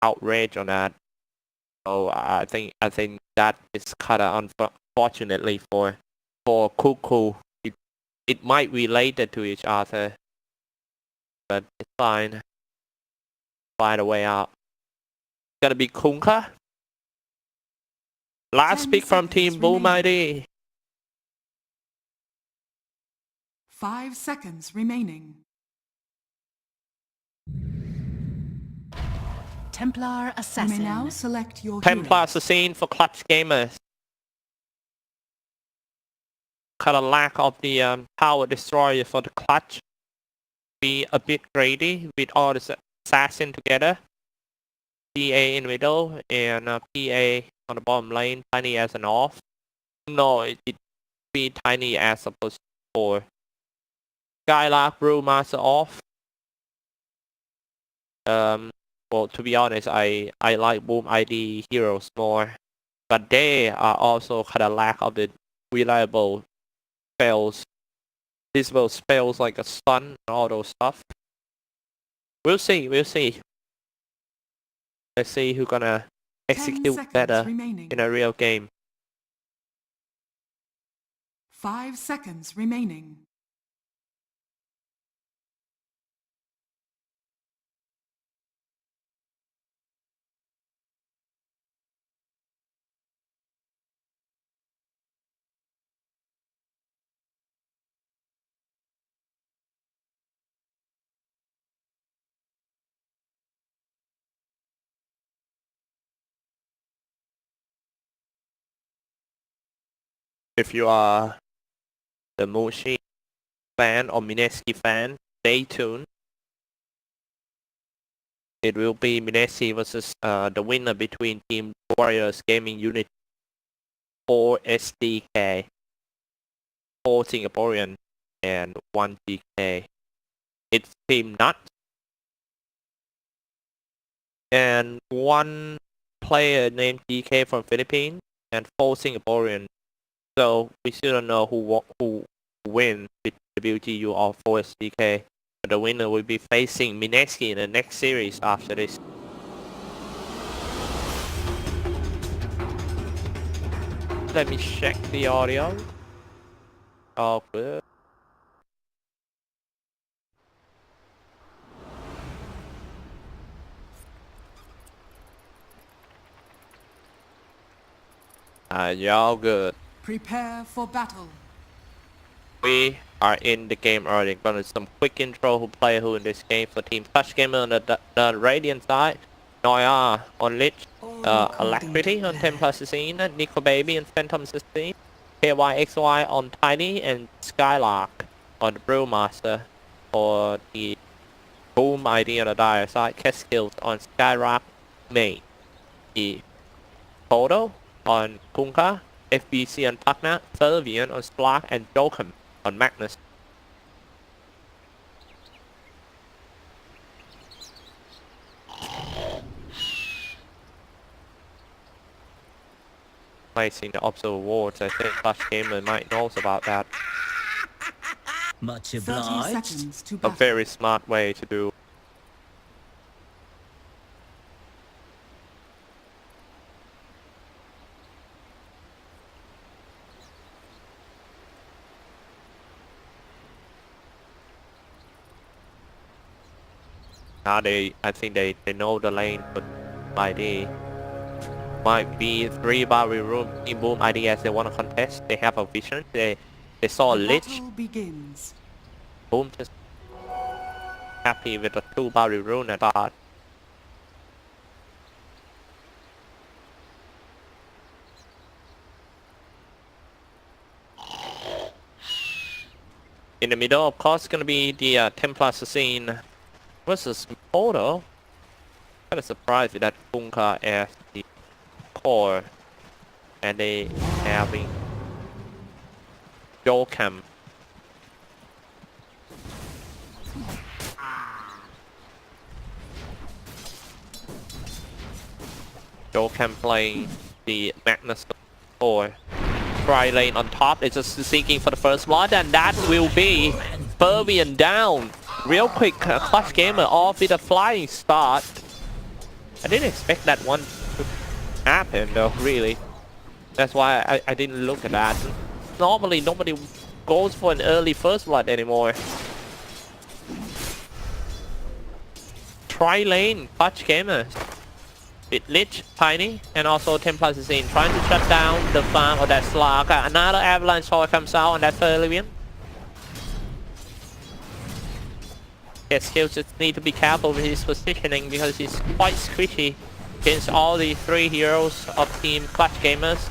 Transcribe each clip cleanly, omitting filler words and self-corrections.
outrage on that. So I think that is kind of unfortunately for Cuckoo. It might relate to each other, but it's fine. Find a way out. Gonna be Kunka. Last pick from Team Boom ID. 5 seconds remaining. Templar Assassin. You may now select your Templar hero. Assassin for Clutch Gamers. Kind of lack of the power destroyer for the Clutch. Be a bit greedy with all the assassin together. PA in the middle and PA on the bottom lane. Tiny as an off. No, it be Tiny as opposed to Skylark Brewmaster off. Well, to be honest, I like Boom ID heroes more, but they are also kind of lack of the reliable spells. Visible spells like a stun and all those stuff. We'll see. Let's see who's gonna execute better remaining. in a real game. 5 seconds remaining. If you are the Moshi fan or Mineski fan, stay tuned. It will be Mineski versus the winner between Team Warriors Gaming Unit 4 SDK, 4 Singaporean, and 1 DK. It's Team Nut and 1 player named DK from Philippines and 4 Singaporean. So we still don't know who win with WTU or 4 SDK. But the winner will be facing Mineski in the next series after this. Let me check the audio. Oh, good. Y'all good. Prepare for battle. We are in the game already. Gonna do some quick intro who play who in this game for Team Touch Gamer on the Radiant side. Noia on Lich, Alacrity on Templar Assassin, Nico Baby and Phantom Assassin, KYXY on Tiny, and Skylark on the Brewmaster for the Boom ID on the Dire side. Catskills on Skylark main. The Photo on Kunka, FBC on Pakna, Fervian on Spark, and Jokum on Magnus. Placing the observer wards, I think Clutch Gamer might know about that. Much 30 obliged. seconds to A battle. very smart way to do. Now I think they know the lane, but ID might be 3 barrel room in Boom ID as they want to contest. They have a vision. They saw The Lich. battle begins. Boom just happy with the 2 barrel rune at start. In the middle, of course, gonna be the Templar Assassin versus Photo. Kind of surprised with that Kunka as the core, and they having Jokum. Jokum playing the Magnus core. Try lane on top, it's just seeking for the first blood, and that will be Fervian down. Real quick, Clutch Gamer off with a flying start. I didn't expect that one to happen though, really. That's why I didn't look at that. Normally nobody goes for an early first blood anymore. Tri-lane, Clutch Gamers. With Lich, Tiny, and also Templar Assassin trying to shut down the farm of that Slark. Another Avalanche Sword comes out on that Therivian. Yes, he'll just need to be careful with his positioning because he's quite squishy against all the 3 heroes of Team Clutch Gamers.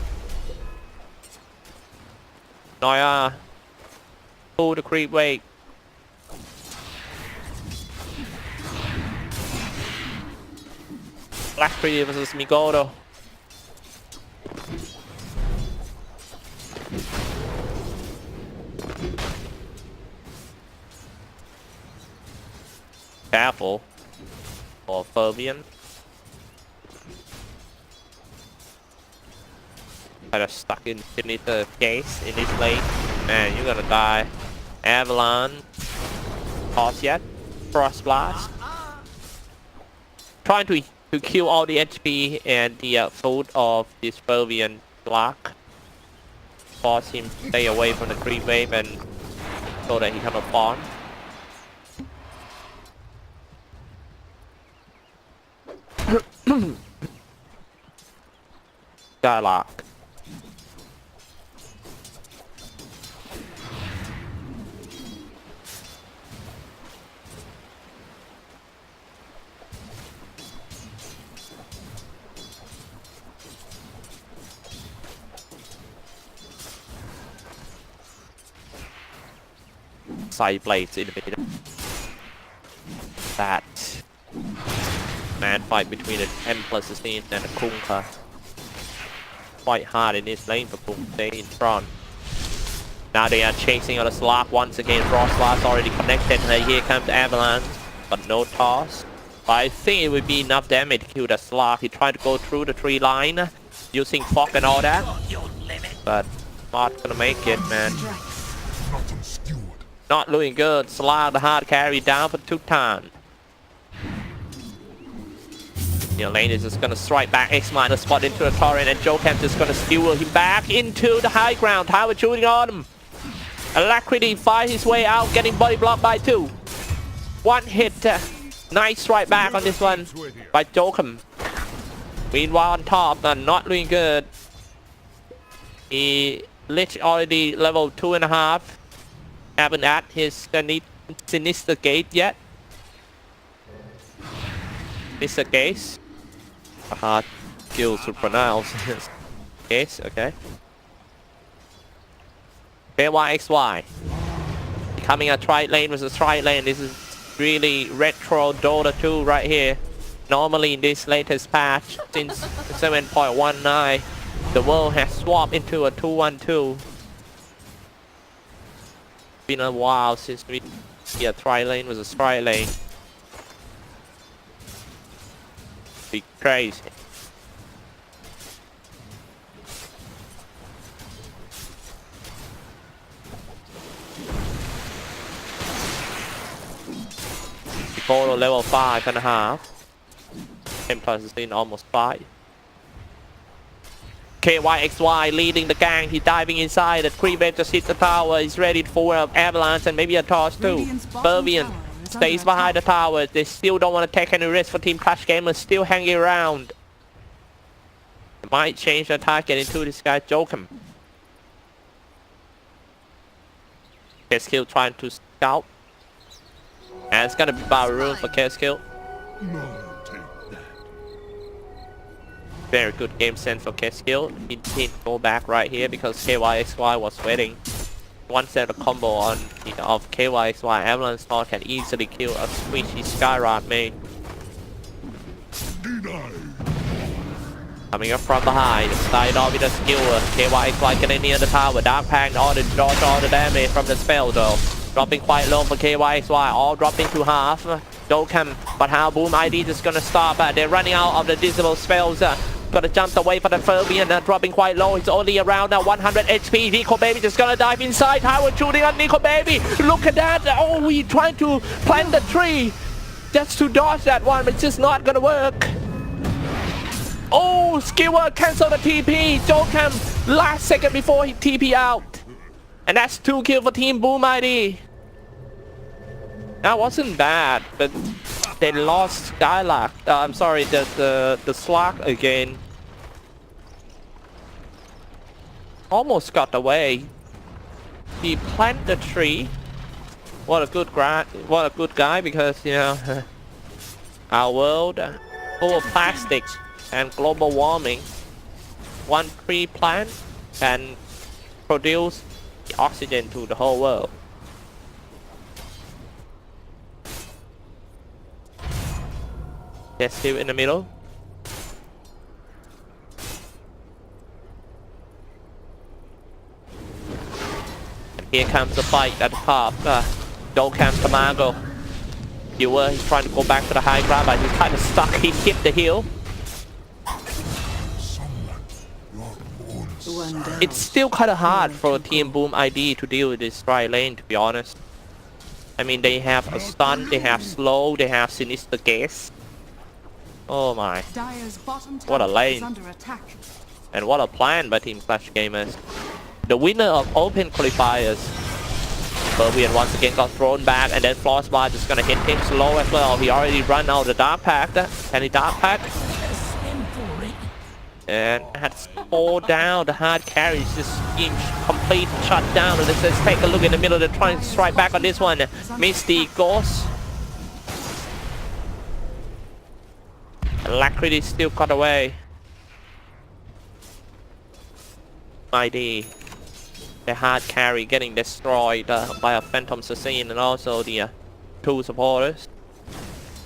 Noya, pull the creep wave. Black 3 versus Migoto. Careful for Fervian. Kind of stuck in the case in this lane. Man, you're gonna die. Avalanche. Pause yet. Frost Blast. Trying to kill all the HP and the food of this Fervian block. Force him to stay away from the creep wave and so that he cannot farm. Skylark. Side blades in the middle. That man fight between the Templar Assassin and the Kunkka. Quite hard in this lane for Kunkka to stay in front. Now they are chasing on the Slark once again. Frost Blast already connected. Here comes Avalanche, but no toss. But I think it would be enough damage to kill the Slark. He tried to go through the tree line using fog and all that, but not gonna make it, man. Not looking good. Slark the hard carry down for 2 times. Your lane is just gonna strike back X-Miner spot into the torrent, and Jokem just gonna skewer him back into the high ground. Tower shooting on him. Alacrity fights his way out, getting body blocked by 2. 1 hit. Nice strike back on this one by Jokem. Meanwhile on top, not looking good. He Lich already level 2.5. Haven't at his Sinister Gate yet. Sinister Gate. A hard skill to pronounce. Case, okay. KYXY. Becoming a tri-lane versus tri-lane. This is really retro Dota 2 right here. Normally in this latest patch, since 7.19, the world has swapped into a 2-1-2. Been a while since we see a tri-lane versus tri-lane. Be crazy. Photo level 5.5. Templar Assassin almost 5. KYXY leading the gang. He's diving inside. The creep wave just hit the tower. He's ready for an avalanche and maybe a toss too. Fervian stays behind the tower. They still don't want to take any risk for Team Clutch Gamers. Still hanging around. They might change the target into this guy Jokem. Keskill trying to scout. And it's gonna be Baru for Keskill. Very good game sense for Keskill. He didn't go back right here because KYXY was waiting. One set of combo on of KYXY Avalanche Sword can easily kill a squishy Skyrock main. Coming up from behind, started off with a skewer. KYXY getting near the tower. Dark Pact all the dodge all the damage from the spell though. Dropping quite low for KYXY, all dropping to half. Jokem, but how Boom ID just gonna stop? They're running out of the disable spells. Gotta jump away for the Fervian, dropping quite low. It's only around 100 HP. Nico Baby just gonna dive inside. Howard shooting on Nico Baby. Look at that. Oh, we trying to plant the tree just to dodge that one, but it's just not gonna work. Oh, Skewer cancel the TP. Jokam last second before he TP out. And that's 2 kills for Team Boom ID. That wasn't bad, but they lost Skylark. I'm sorry, the Slug again. Almost got away. He planted the tree. What a good guy, because you know our world full of plastic and global warming. One tree plant can produce oxygen to the whole world. They're still in the middle. And here comes the fight at the top. Dokam Tamago. Viewer, he's trying to go back to the high ground, but he's kind of stuck. He hit the hill. It's still kind of hard for Team Boom ID to deal with this right lane, to be honest. I mean, they have a stun, they have slow, they have sinister gaze. Oh my. What a lane. And what a plan by Team Clash Gamers. The winner of Open Qualifiers. Berbian once again got thrown back, and then Frostbite is gonna hit him slow as well. He already run out the Dark Pack. Can he Dark Pack? And has fall down. The hard carries just being complete shut down. And let's take a look in the middle. They're trying to strike back on this one. Misty Ghost. Alacrity still got away. ID. The hard carry getting destroyed by a Phantom Assassin and also the 2 supporters.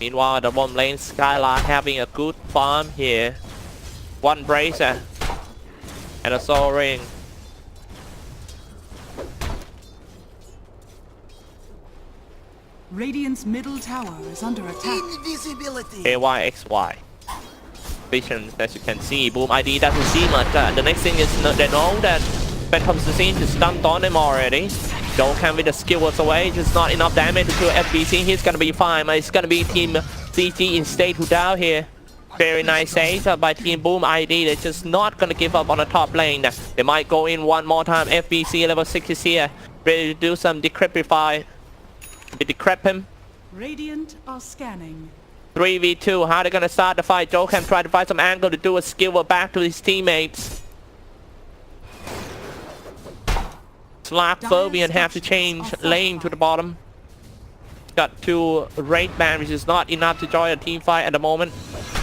Meanwhile, the bottom lane Skylark having a good farm here. 1 bracer and a soul ring. Radiant's middle tower is under attack. Invisibility. AYXY. Visions, as you can see. Boom ID doesn't see much. The next thing is they know that Phantom Assassin is stunned on him already. Dokam with the skill was away. Just not enough damage to kill FBC. He's gonna be fine. It's gonna be Team CG instead who down here. Very nice save by Team Boom ID. They're just not gonna give up on the top lane. They might go in one more time. FBC level 6 is here. Ready to do some decrepify. Decrep him. Radiant are scanning. 3v2. How they gonna start the fight? Jokam try to find some angle to do a skill back to his teammates. Slap Berbian have to change lane to the bottom. Got 2 raid ban, which is not enough to join a team fight at the moment.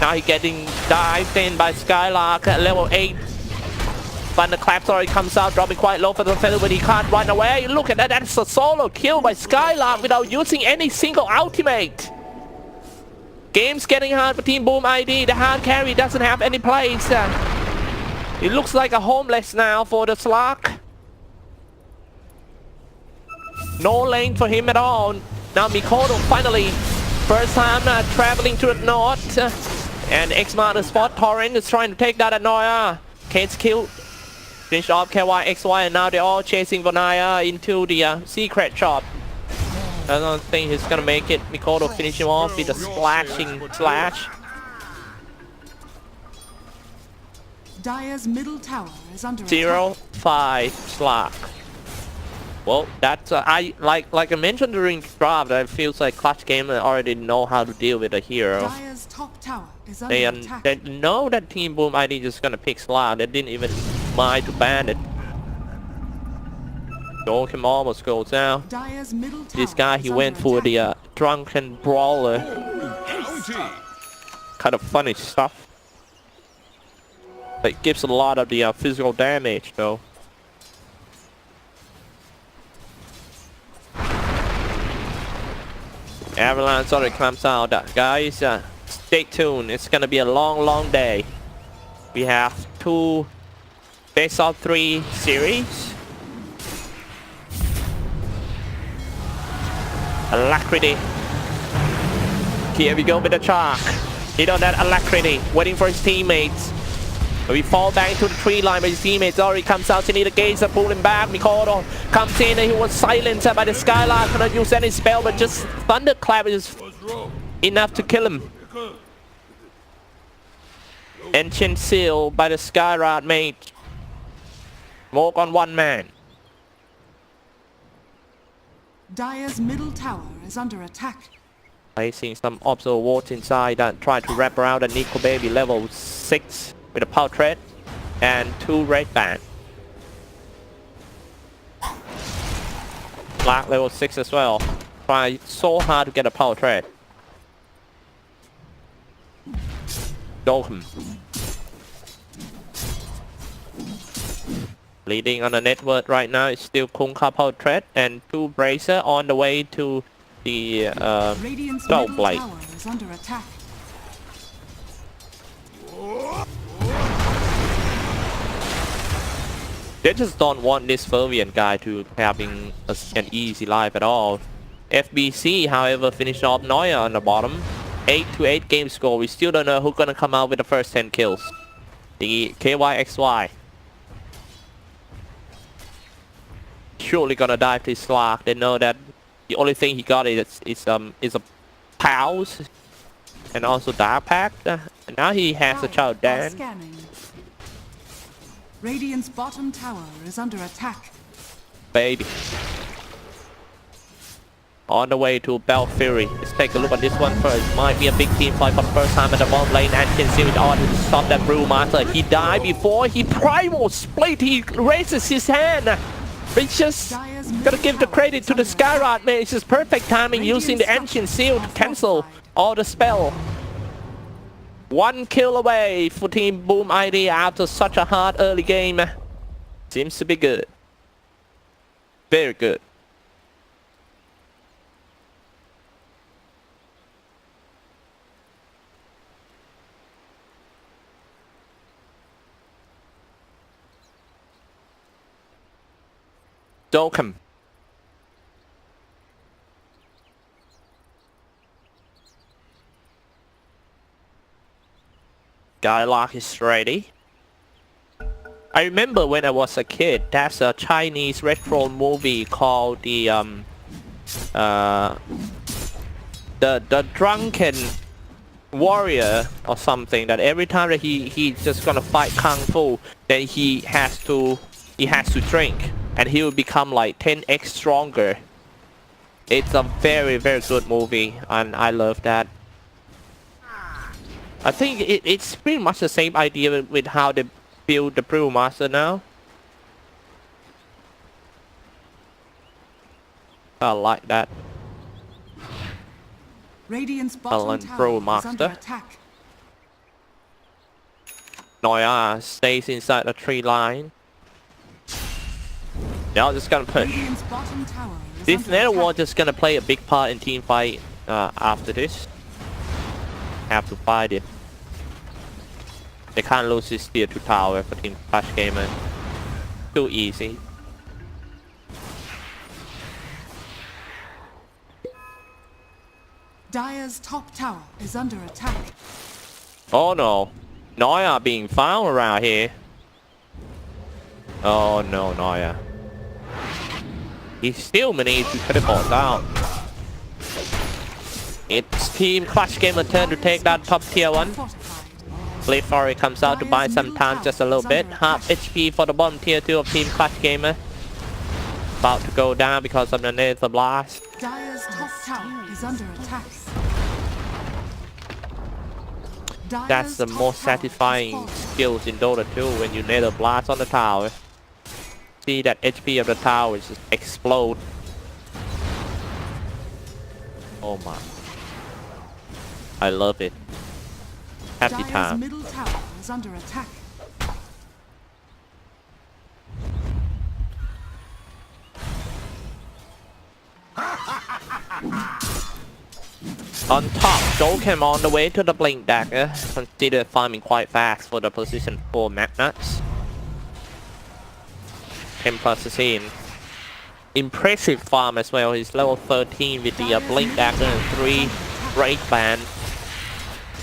Now he's getting dived in by Skylark at level 8. Thunderclap already comes out, dropping quite low for the fellow, but he can't run away. Look at that, that's a solo kill by Skylark without using any single ultimate. Game's getting hard for Team Boom ID. The hard carry doesn't have any place. It looks like a homeless now for the Slug. No lane for him at all. Now Mikoto finally, first time traveling to the north. And X-Mark spot Torrent is trying to take that at Noya. Kate's killed. Finish off KYXY, and now they're all chasing Vanaya into the secret shop. I don't think he's gonna make it. Mikoto finish him off with a splashing slash. Dire's middle tower is under 0-5 Slug. Well, that's like I mentioned during the draft. It feels like Clutch Gamer already know how to deal with a hero. Dire's top tower is under attack. They know that Team Boom ID just gonna pick Slug. They didn't even mind to ban it. Jokam almost goes down. Dire's middle tower This guy, he is went under for attack. the drunken brawler. Kind of funny stuff. But it gives a lot of the physical damage though. Avalanche already comes out. Guys, stay tuned. It's gonna be a long day. We have 2 best of 3 series. Alacrity. Here we go with the Shark. Hit on that Alacrity, waiting for his teammates. We fall back into the tree line, but his teammates already comes out. Sinister Gaze to pull him back. Mikoto comes in and he was silenced by the Skylark. Cannot use any spell, but just Thunderclap is enough to kill him. Ancient Seal by the Skyrod mate. Smoke on one man. Dire's middle tower is under attack. Placing some observer wards inside and try to wrap around the Nico Baby level 6 with a power thread and 2 red band. Black level 6 as well. Try so hard to get a power thread. Dokum. Leading on the network right now is still Kunka power thread and 2 bracer on the way to the Radiant's Soul middle Blade. tower is under attack. They just don't want this Fervian guy to having an easy life at all. FBC, however, finished off Noya on the bottom. 8-8 game score. We still don't know who's gonna come out with the first 10 kills. The KYXY. Surely gonna dive to Slack. They know that the only thing he got is a pals and also Dark Pact. And now he has a child Dire are Dan. scanning. Radiant's bottom tower is under attack. Baby. On the way to Bell Fury. Let's take a look at this one first. Might be a big team fight for the first time at the bottom lane. And can see it on to stop that Brewmaster. He died before he primal split. He raises his hand. It's just gotta give the credit to the Skyrod, man. It's just perfect timing using the Ancient Seal to cancel all the spell. 1 kill away for Team Boom ID after such a hard early game. Seems to be good. Very good. Dokum. Dialogue is ready. I remember when I was a kid, that's a Chinese retro movie called the Drunken Warrior or something, that every time that he's just gonna fight Kung Fu, then he has to drink and he will become like 10x stronger. It's a very good movie and I love that. I think it's pretty much the same idea with how they build the Brewmaster now. I like that. Radiant's bottom Alan tower is under Brewmaster. attack. Noya stays inside the tree line. They're just gonna push. Radiant's bottom tower is This under nether attack. wall just gonna play a big part in team fight after this. Have to fight it. They can't lose this tier 2 tower for Team Clash Gamer. Too easy. Dire's top tower is under attack. Oh no. Noya being found around here. Oh no, Noya. He still managed to teleport down. It's Team Clash Gamer turn to take that top tier 1. Fortified. Blade Fury comes out to buy some time just a little bit. Half HP for the bottom tier 2 of Team Clash Gamer. About to go down because of the Nether Blast. Dire's top tower is under attack. That's Dire's the top most tower has satisfying fallen. skills in Dota 2 when you Nether Blast on the tower. See that HP of the tower just explode. Oh my. I love it. Happy Dire's time. middle tower is under attack. On top, Jokem on the way to the Blink Dagger. Consider farming quite fast for the position 4 Magnets. 10 plus 16. Impressive farm as well. He's level 13 with the Blink Dagger and 3 Raid Band.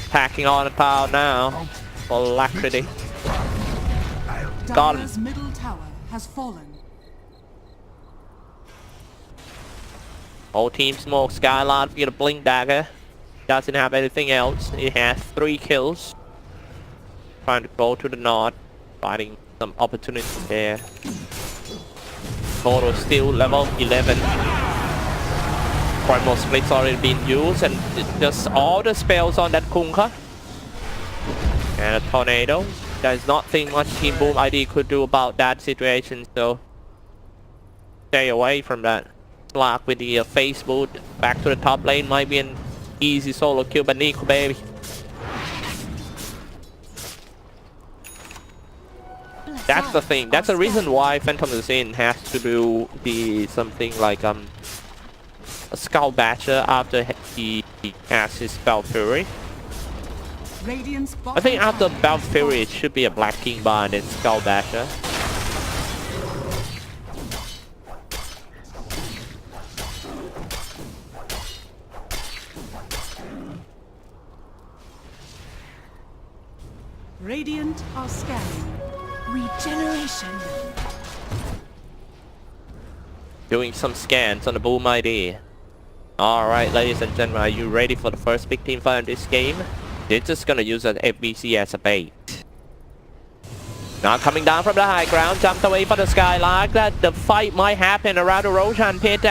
Packing on the tower now for Alacrity. Got him. Dire's middle tower has fallen. Whole team smoke. Skylord get a Blink Dagger. Doesn't have anything else. He has 3 kills. trying to go to the north, finding some opportunity there. Total still level 11. Primal Split's already been used, and just all the spells on that Kunkka. And a tornado. There's nothing much Team Boom ID could do about that situation, so stay away from that. Slark with the face boot back to the top lane might be an easy solo kill, but Nico baby. That's the thing. That's the reason why Phantom Assassin has to do the something like a Skull Basher after he has his Bell Fury. I think after Bell Fury it should be a Black King Bar and then Skull Basher. Radiant are scanning. Regeneration. Doing some scans on the Boom ID. Alright, ladies and gentlemen, are you ready for the first big team fight in this game? They're just gonna use an FBC as a bait. Now coming down from the high ground, jumped away for the Skylark. That the fight might happen around the Roshan pit.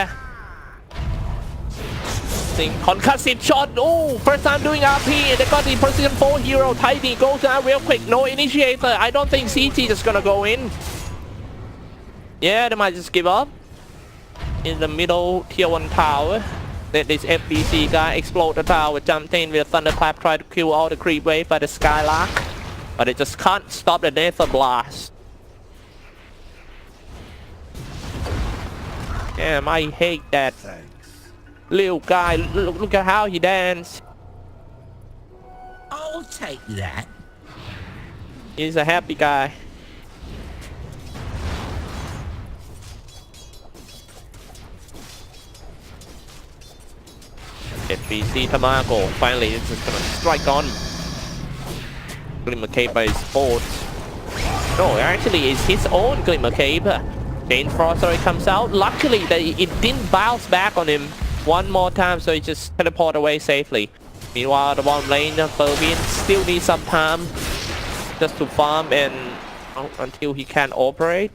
Concussive shot. Oh, first time doing RP, and they got the precision 4 hero. Tidy goes down real quick. No initiator. I don't think CT is gonna go in. Yeah, they might just give up. In the middle tier 1 tower. Let this FBC guy explode the tower. Jumped in with a thunderclap, try to kill all the creep wave by the Skylark. But it just can't stop the Nether Blast. Damn, I hate that. Little guy, look at how he dance. I'll take that. He's a happy guy. FBC Tamago finally is just gonna strike on. Glimmer Cape by his sports. No, actually it's his own Glimmer Cape. Jane Frost already comes out. Luckily that it didn't bounce back on him one more time, so he just teleported away safely. Meanwhile, the bottom lane, Fervin still needs some time just to farm and until he can operate.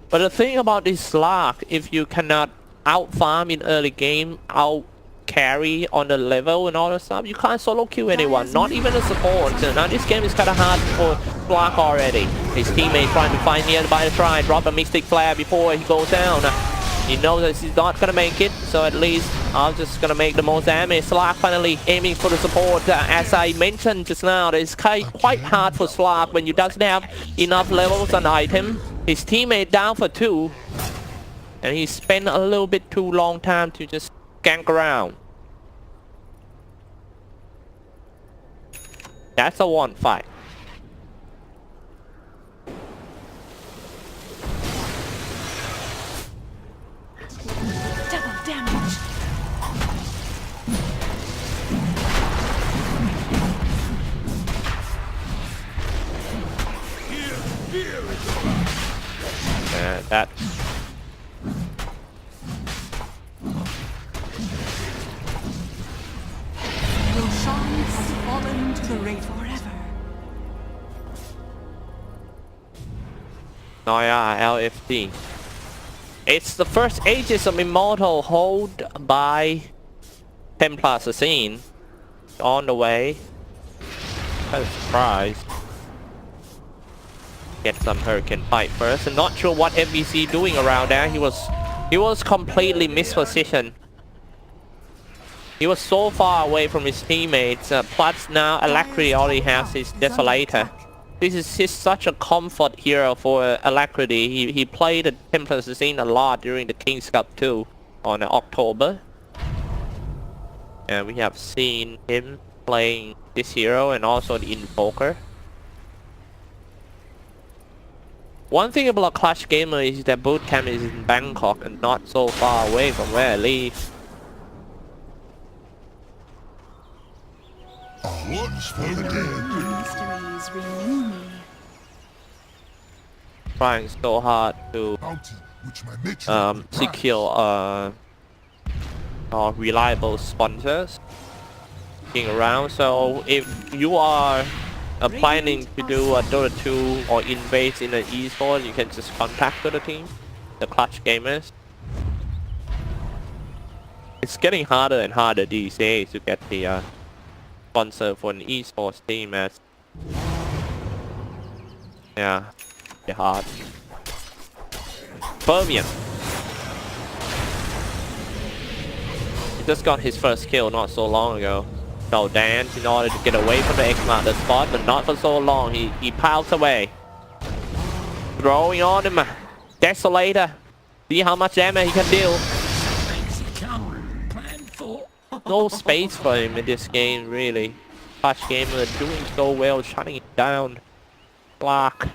But the thing about this Slark, if you cannot out farm in early game, out carry on the level and all that stuff, you can't solo kill anyone, not even a support. So now this game is kind of hard for Slark already. His teammate trying to find nearby the shrine, drop a Mystic Flare before he goes down. He knows that he's not gonna make it, so at least I'm just gonna make the most damage. Slark finally aiming for the support. As I mentioned just now, it's quite hard for Slark when you doesn't have enough levels on item. His teammate down for 2, and he spent a little bit too long time to just gank around. That's a 1 fight. Double damage. That. Will shines fall into the rain forever. Noya LFT. It's the first Aegis of Immortal hold by Templar Assassin. On the way. Kind of surprised. Get some Hurricane fight first. I'm not sure what MBC doing around there. He was completely mispositioned. He was so far away from his teammates. Plus now Alacrity already has his Desolator. This is just such a comfort hero for Alacrity. He played the Templar Assassin a lot during the King's Cup too on October. And we have seen him playing this hero and also the Invoker. One thing about Clash Gamer is that bootcamp is in Bangkok and not so far away from where I live. Once for the dead. Mysteries renew me. Trying so hard to Bounty, which my matron will prize. secure reliable sponsors. looking around. So if you are planning to do a Dota 2 or invade in an esports, you can just contact the team, the Clutch Gamers. It's getting harder and harder these days to get the sponsor for an esports team, as yeah, it's hard. Fermion. He just got his first kill not so long ago. So dance in order to get away from the X-Mark spot, but not for so long. He pouts away. Throwing on him. Desolator. See how much damage he can deal. No space for him in this game, really. Clutch Gamer doing so well, shutting it down. Block.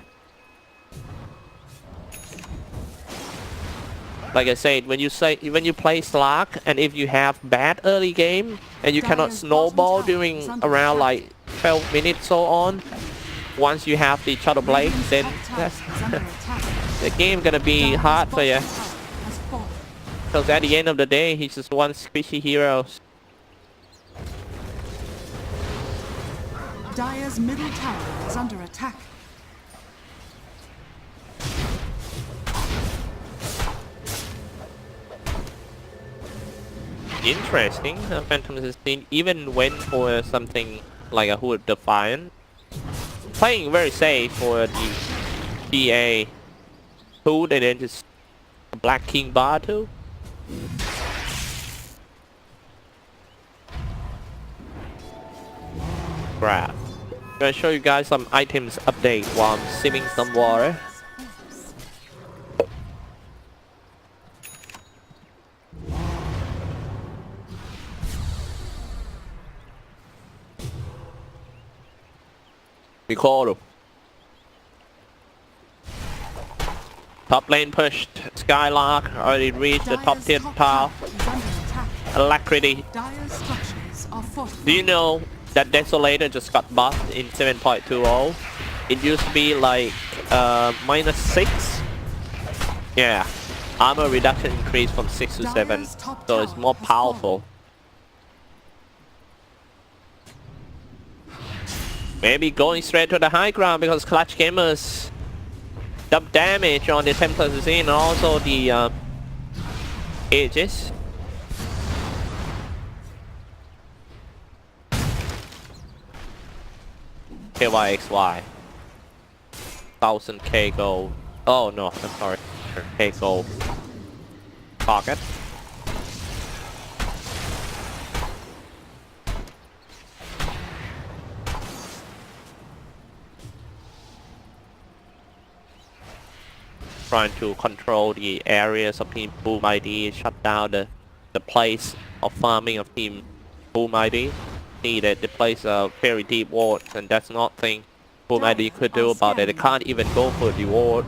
Like I said, when you play Slark, and if you have bad early game and you cannot snowball during around like 12 minutes so on, once you have the Shadow Blade, then that's the game gonna be hard for you. Because at the end of the day, he's just one squishy hero. Dire's middle tower is under attack. Interesting. Phantom 16 even went for something like a Hood Defiant. Playing very safe for the PA Hood, and then just a Black King bar too. Crap. I'm gonna show you guys some items update while I'm sipping some water. Recall. Top lane pushed. Skylark already reached the top tier tile. Alacrity. Do you know that Desolator just got buffed in 7.20? It used to be like -6. Yeah. Armor reduction increased from 6 to 7. So it's more powerful. Maybe going straight to the high ground because Clutch Gamers dump damage on the Templar Assassin and also the Aegis. KYXY 1000k gold. Oh no, I'm sorry. K gold. Pocket. Trying to control the areas of Team Boom ID, shut down the place of farming of Team Boom ID. See that the place very deep ward, and that's nothing Boom ID could do about it. They can't even go for the ward.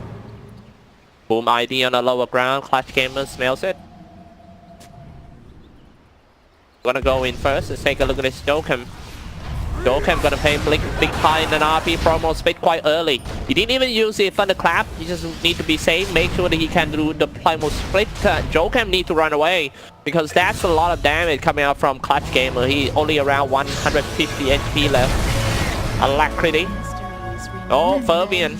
Boom ID on the lower ground. Clutch Gamer smells it. Gonna go in first. Let's take a look at this Jokem. Jokem gonna pay big pie in an RP promo split quite early. He didn't even use the Thunderclap. He just need to be safe, make sure that he can do the primal split. Jokem need to run away because that's a lot of damage coming out from Clutch Gamer. He only around 150 HP left. Alacrity. Oh, Fermion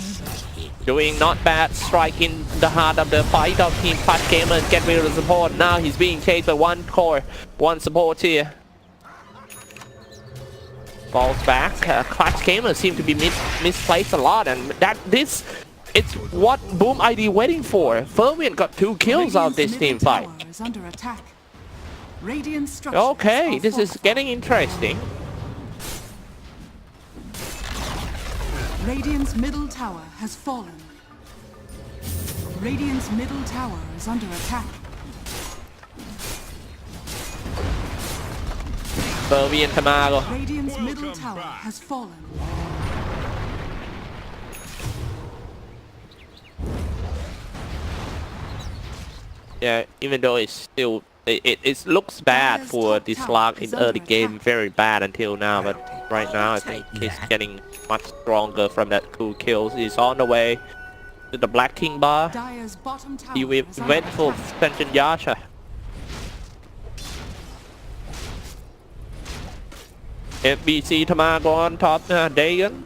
doing not bad, striking the heart of the fight of Team Clutch Gamer and get rid of the support. Now he's being chased by one core, one support here. Falls back. Clutch Gamer seem to be misplaced a lot, and it's what Boom ID waiting for. Fermion got 2 kills out of this team fight. Okay, this is getting interesting. Radiant's middle tower has fallen. Radiant's middle tower is under attack. Fermion เข้ามาก่อน Radiant's middle tower has fallen. Yeah, even though it's still it looks bad for this Slark in early game, very bad until now, but right now I think he's getting much stronger from that 2 kills. He's on the way to the Black King bar. He went for Ascension Yasha. FBC Tamago on top Dagon.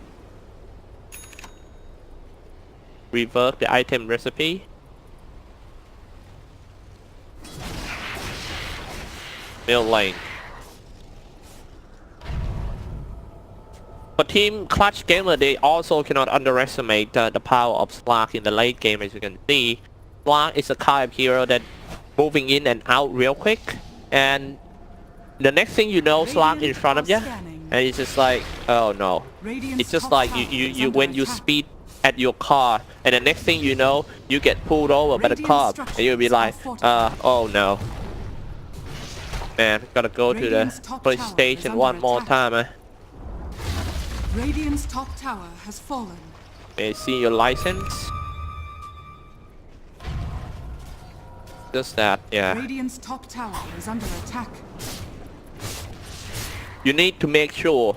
Rework the item recipe. Middle lane. For Team Clutch Gamer, they also cannot underestimate the power of Slark in the late game. As you can see, Slark is a kind of hero that moving in and out real quick, and the next thing you know, Slark in front of you, and it's just like, oh no. It's just like you when you speed at your car, and the next thing you know, you get pulled over by the car, and you'll be like, oh no. Man, gotta go to the police station one more time. Radiant's top tower has fallen. May I see your license? Just that, yeah. Radiant's top tower is under attack. You need to make sure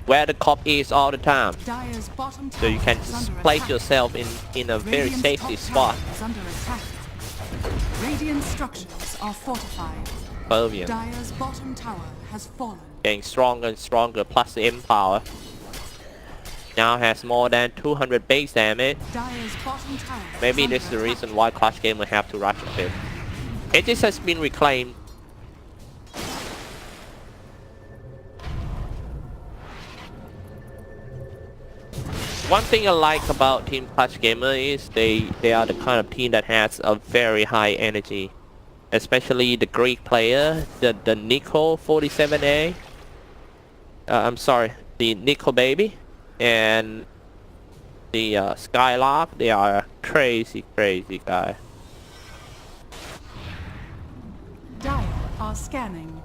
where the cop is all the time, Dire's bottom tower so you can is just under place attack. yourself in a very Radiant's safety top spot. tower is under attack. Radiant structures are fortified. Brilliant. Dire's bottom tower has fallen. Getting stronger and stronger, plus the empower. Now has more than 200 base damage. Dire's bottom tower Maybe is this is the under reason why Clutch Gamer have to rush a bit. Aegis has been reclaimed. One thing I like about Team Clutch Gamer is they are the kind of team that has a very high energy. Especially the Greek player, the Nico 47A. I'm sorry, the Nico baby. And the Skylark, they are a crazy guy. Dire are scanning.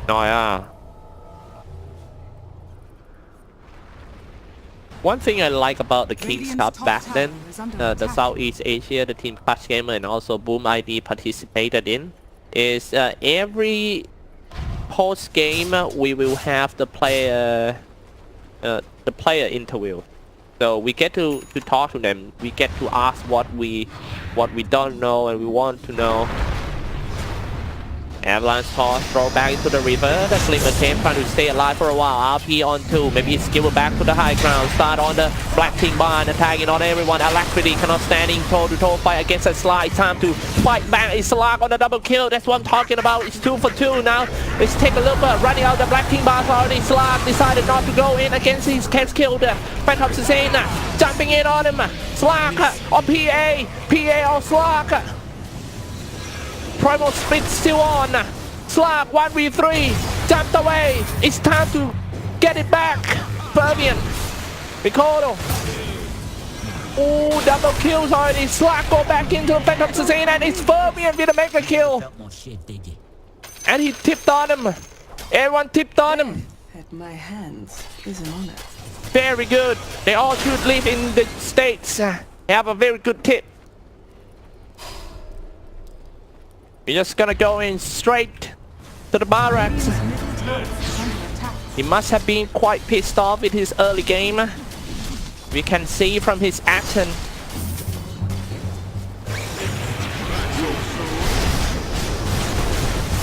Oh yeah. One thing I like about the Kings Cup back then, the Southeast Asia, the Team Clutch Gamer and also Boom ID participated in, is every post game we will have the player interview. So we get to talk to them. We get to ask what we don't know and we want to know. Avalanche toss, throw back into the river. The Glimmer Tape trying to stay alive for a while. RP on 2, maybe skill back to the high ground. Start on the Black King Barn, attacking on everyone. Alacrity cannot standing toe-to-toe fight against a Slark. Time to fight back. It's Slark on the double kill. That's what I'm talking about. It's 2 for 2 now. Let's take a look at running out the Black King Barn already. Slark decided not to go in against his Cats killed. Phantom Sasena jumping in on him. Slark on PA. PA on Slark. Primal Split still on. Slark 1v3. Jumped away. It's time to get it back. Fermion. Ricardo. Oh, double kills already. Slark go back into Phantom Sasena and it's Fermion with a mega kill. And he tipped on him. Everyone tipped on him. At my hands is an honor. Very good. They all should live in the States. They have a very good tip. We're just gonna go in straight to the barracks. He must have been quite pissed off with his early game. We can see from his action.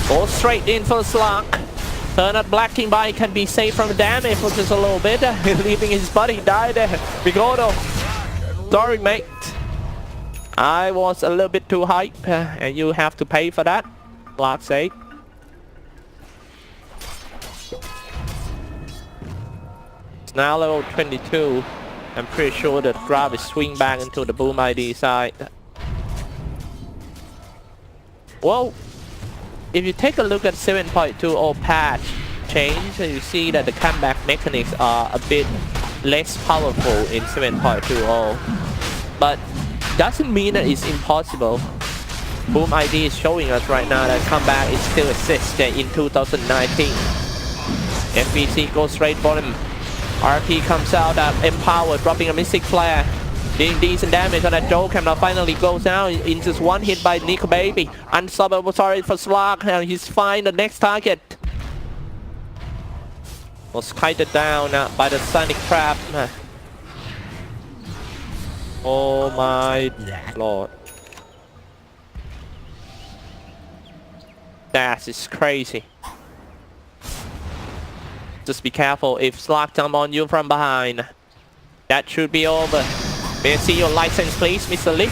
Go straight in for Slark. Turn up Black King by can be saved from the damage for just a little bit. Leaving his buddy die there. Rigodo. Sorry mate. I was a little bit too hype, and you have to pay for that. Slark's sake. It's now level 22. I'm pretty sure the grab is swing back into the Boom ID side. Well, if you take a look at 7.20 patch change, you see that the comeback mechanics are a bit less powerful in 7.20. But doesn't mean that it's impossible. Boom ID is showing us right now that comeback is still exists in 2019. FBC goes straight for him. RP comes out, Empower, dropping a Mystic Flare. Doing decent damage on that Joker. Now finally goes down in just one hit by Nico Baby. Unstoppable, sorry for Slark, and he's fine the next target. Was kited down by the sonic trap. Oh my lord. That is crazy. Just be careful if Slack jump on you from behind. That should be over. May I see your license please, Mr. Lich?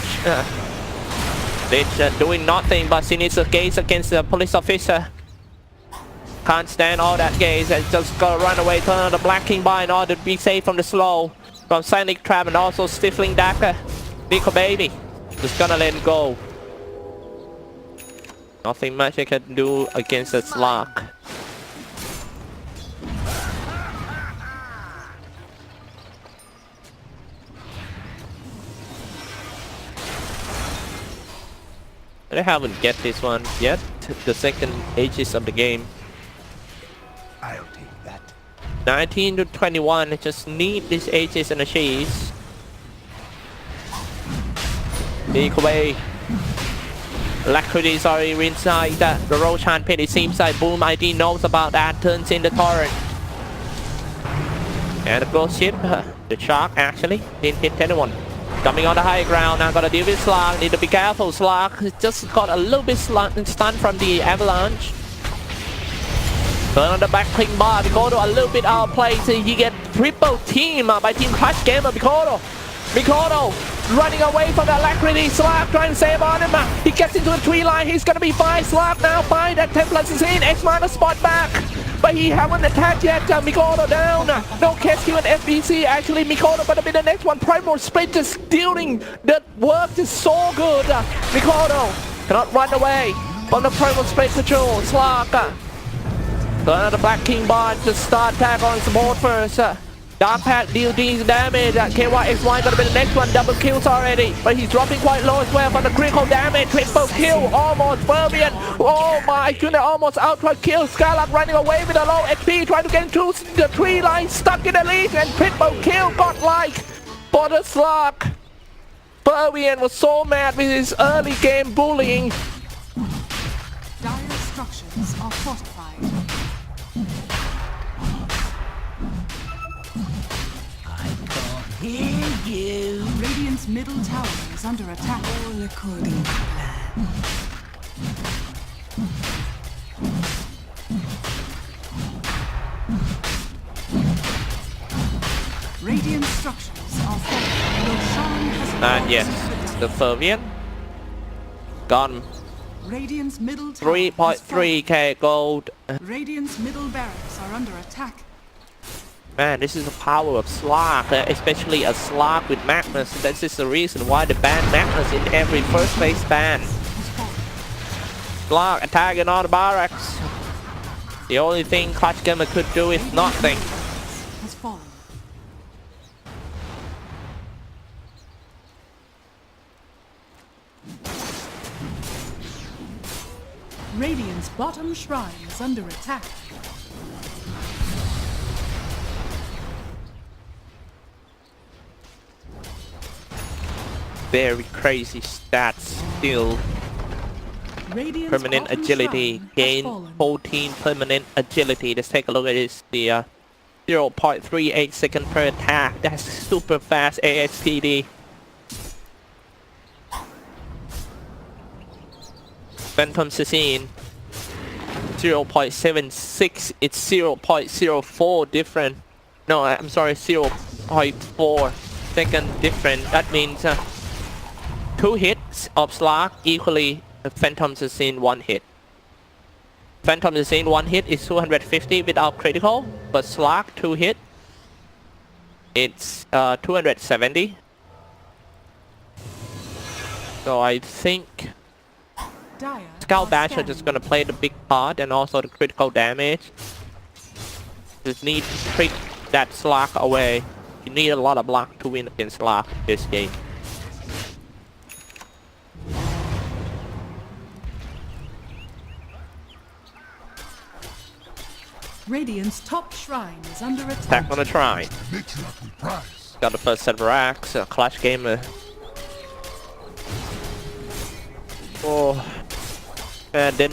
Lich doing nothing but she needs to gaze against the police officer. Can't stand all that gaze and just gotta run away, turn on the Black King bar in order to be safe from the slow. From Sonic Trap and also Stifling Dagger. Nico baby. Just gonna let him go. Nothing much I can do against the Slack. I haven't get this one yet. The second ages of the game. I'll take that. 19 to 21. I just need these ages and the cheese. Take away. Alacrity is already inside the Roshan pit. It seems like Boom ID knows about that. Turns in the torrent. And the ghost ship, the shark actually didn't hit anyone. Coming on the high ground, now gotta deal with Slark. Need to be careful. Slark just got a little bit stunned from the avalanche. Turn on the back cling bar. Mikoto a little bit out of place. He get triple team by Team Clutch Gamer. Mikoto running away from the Alacrity. Slark trying to save on him. He gets into the tree line. He's gonna be 5. Slark now 5. That 10 plus is in. X-Minor spot back. But he haven't attacked yet. Mikoto down. No KSQ and FBC. Actually, Mikoto gonna be the next one. Primal Split just dealing the work is so good. Mikoto cannot run away from the Primal Split control. Slark. Turn on the Black King bar. Just start attack on support first. Dark Pack deal these damage. KYXY gonna be the next one. Double kills already. But he's dropping quite low as well from the critical damage. Triple kill. Almost Fervian. Oh my goodness. Almost outright kill. Skylark running away with a low HP. Trying to get into the tree line. Stuck in the lead. And triple kill. Got like for the Slark. Fervian was so mad with his early game bullying. Dire structures are fortified. Hear you. Radiant's middle tower is under attack. All according to plan. Radiant structures are fortified. Roshan has And yes, the Fervian gone. Radiant's middle tower has 3.3k gold. fallen. Radiant's middle barracks are under attack. Man, this is the power of Slark, especially a Slark with Magnus. This is the reason why they ban Magnus in every first place ban. Slark attacking all the barracks. The only thing Clutch Gamer could do is nothing. Has fallen. Radiant's bottom shrine is under attack. Very crazy stats still. Radiant's Permanent bottom agility. shrine has Gain fallen. 14 permanent agility. Let's take a look at this. The 0.38 second per attack. That's super fast ASPD. Phantom Assassin 0.76. It's 0.04 different. No, I'm sorry, 0.4 second different. That means 2 hits of Slark equally Phantom Assassin 1 hit. Phantom Assassin 1 hit is 250 without critical, but Slark 2 hit it's 270. So I think Dire Scout are Bash are scanning. just gonna play the big part and also the critical damage. Just need to trick that Slark away. You need a lot of luck to win against Slark this game. Radiant's top shrine is under attack. Attack on the try. Matriarch with prize. Got the first set of racks. Clutch Gamer. Oh. And then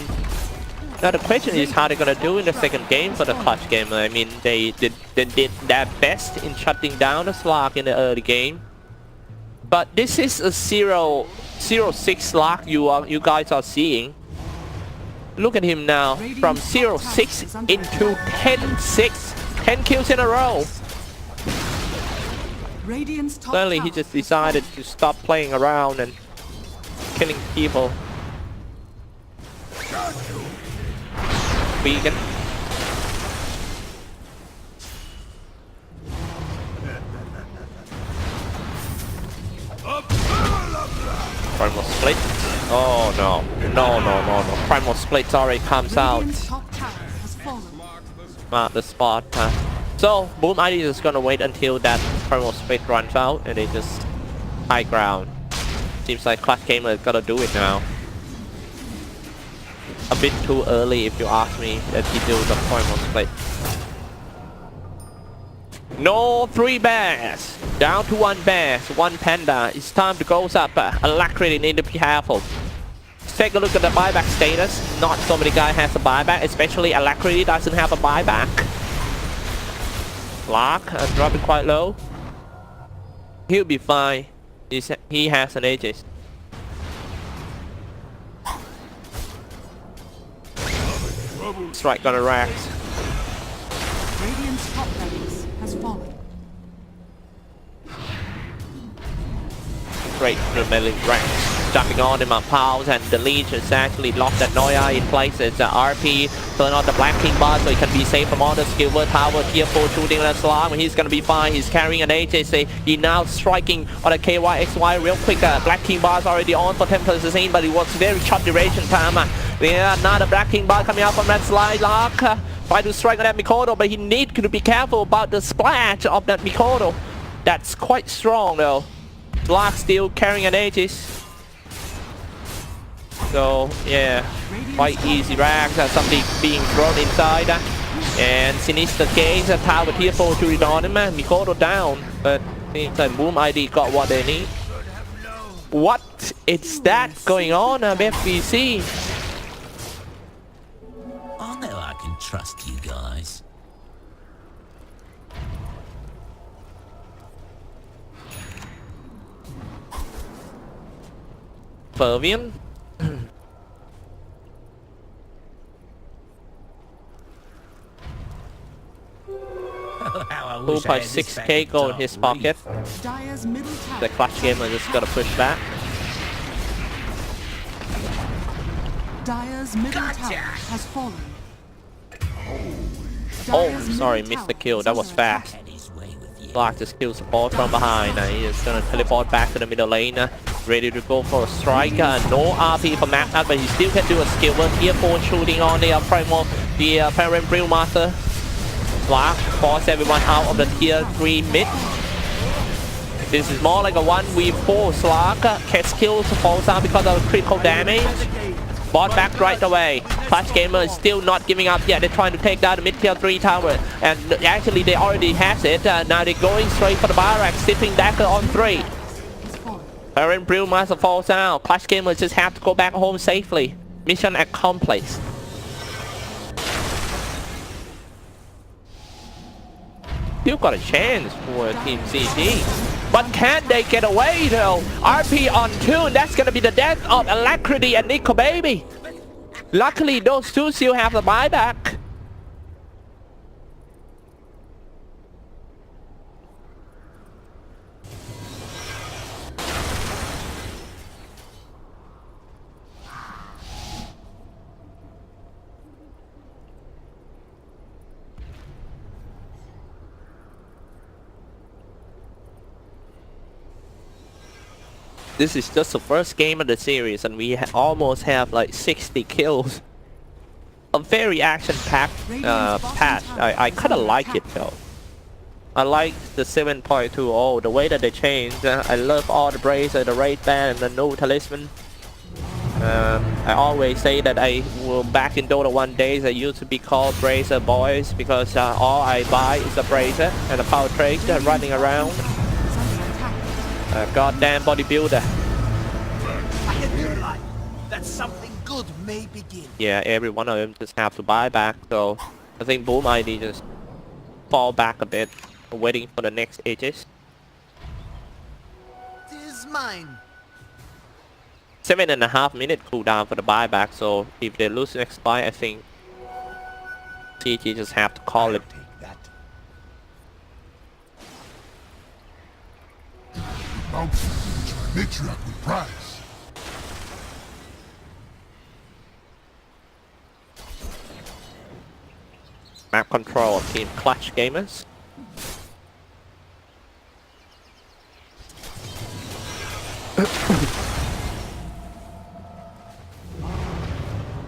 Now the question is how they're gonna do in the second game for the Clutch Gamer. I mean, they did their best in shutting down the Slark in the early game. But this is a 0-6 Slark you guys are seeing. Look at him now, from 0-6 into 10-6, 10 kills in a row. Suddenly he just decided to stop playing around and killing people. Vegan. Primal Split. Oh no. No. Primal Split already comes out. Mark the spot. So, Boom ID is gonna wait until that Primal Split runs out and they just high ground. Seems like Clutch Gamer is gonna do it now. A bit too early if you ask me that he do the Primal Split. No 3 bears. Down to 1 bear, 1 panda. It's time to go up. Alacrity need to be careful. Let's take a look at the buyback status. Not so many guys has a buyback, especially Alacrity doesn't have a buyback. Lark dropping quite low. He'll be fine. He has an Aegis. Strike gonna rack. Radiant's top barracks has fallen. Great melee ranks. Jumping on in my pals and the Leech has actually locked that Noya in place. It's RP, turn on the Black King bar so he can be safe from all the Skillet Tower tier 4 shooting the Slark. He's gonna be fine. He's carrying an AJC. He now striking on a KYXY real quick. Black King bar is already on for Templar Assassin, but it was very short duration time. Yeah, now the Black King bar coming out from that slide lock. Try to strike on that Mikoto, but he needs to be careful about the splash of that Mikoto. That's quite strong though. Lark still carrying an Aegis. So yeah, quite easy rags. Something being thrown inside. And Sinister Gaze, Tower tier 4 to read on him. Mikoto down. But seems like Boom ID got what they need. What is that going on, FBC? I know I can trust you guys. Pervian. How I Who wish I by had this 6k packet go in of his reef. pocket. Dire's middle tower. The Clutch Gamer just gotta push back. Dire's middle tower has fallen. Oh, Dire's sorry, middle missed the tower kill. is That was under attack. fast. Had his way with you. Lark just kills support from behind. He is gonna teleport back to the middle lane. Ready to go for a strike. No RP for Map, but he still can do a skill work. Tier 4 shooting on the Primal, the Parent Brew Master. Lark force everyone out of the tier 3 mid. This is more like a 1v4 Slark. Catch kills falls out because of critical damage. Bot back right away. Clutch Gamer is still not giving up yet. They're trying to take down the mid tier 3 tower. And actually they already has it. Now they're going straight for the Barak. Sipping Dagger on 3. Parent Brew Master falls out. Clutch Gamer just have to go back home safely. Mission accomplished. Still got a chance for Team CT. But can they get away though? RP on 2, that's gonna be the death of Alacrity and Nico Baby. Luckily those two still have the buyback. This is just the first game of the series and we almost have like 60 kills. A very action-packed patch. I kind of like it though. I like the 7.20, the way that they changed. I love all the Bracer, the Raid Band, and the new Talisman. I always say that I will back in Dota 1 days I used to be called Bracer Boys because all I buy is a Bracer and a Power Trade running around. Goddamn bodybuilder. That's something good may begin. Yeah, every one of them just have to buy back. So I think Boom ID just fall back a bit, waiting for the next ages. 'Tis mine. 7.5 minute cooldown for the buyback. So if they lose next fight, I think CG just have to call it. Take that. Mountain which my matriarch would prize. Map control of Team Clutch Gamers.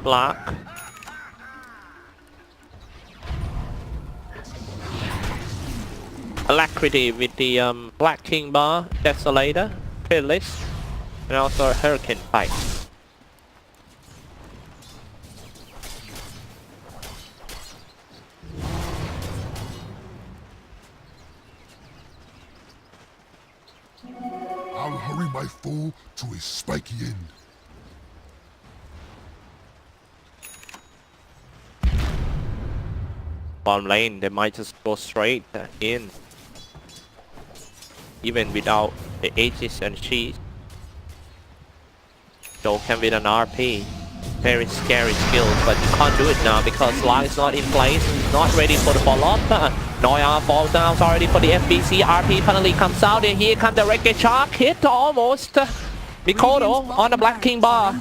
Block. Alacrity with the Black King Bar, Desolator, Peerless, and also Hurricane Fight. I'll hurry my foe to a spiky end. Bottom lane, they might just go straight in, even without the Aegis and Sheath. Joe can with an RP. Very scary skill, but you can't do it now because Lark is not in place. He's not ready for the follow-up. Noya falls down already for the FBC. RP finally comes out, and here comes the Wreckage Shark. Hit almost. Mikoto on the Black King Bar.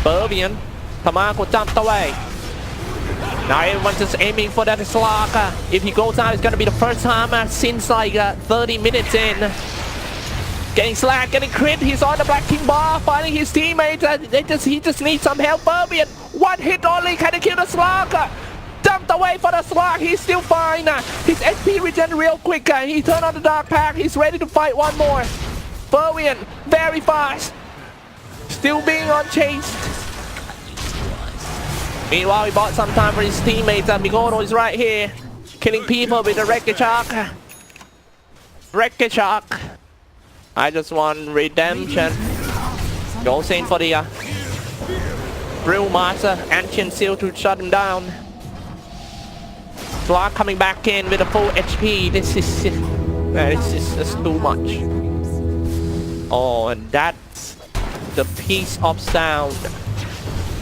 Pervian. Tamako jumped away. Now everyone's just aiming for that Slark. If he goes out, it's gonna be the first time since like 30 minutes in. Getting slack, getting crit. He's on the Black King Bar, finding his teammates. He just needs some help. Pervian, one hit only. Can he kill the Slark? Jumped away for the Slark. He's still fine. His HP regen real quick. He turned on the Dark Pack. He's ready to fight one more. Pervian, very fast. Still being unchased. Meanwhile, he bought some time for his teammates. Mikoto is right here, killing people with the Wreckage Shark. Wreckage Shark. I just want redemption. Goes in for the Brewmaster, Ancient Seal to shut him down. Slark coming back in with a full HP. This is just too much. Oh, and that's the piece of sound.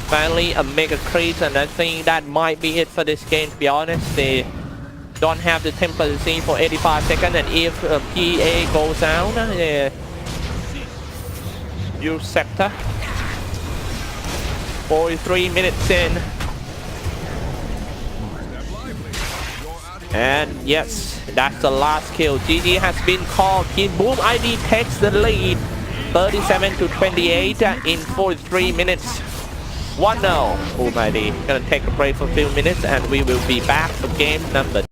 Finally a mega crit, and I think that might be it for this game, to be honest. They don't have the temporary for 85 seconds, and if PA goes down, use sector. 43 minutes in. And yes, that's the last kill. GG has been called. Team Boom ID takes the lead, 37-28 in 43 minutes. 1-0. Boom ID. Gonna take a break for a few minutes, and we will be back for game number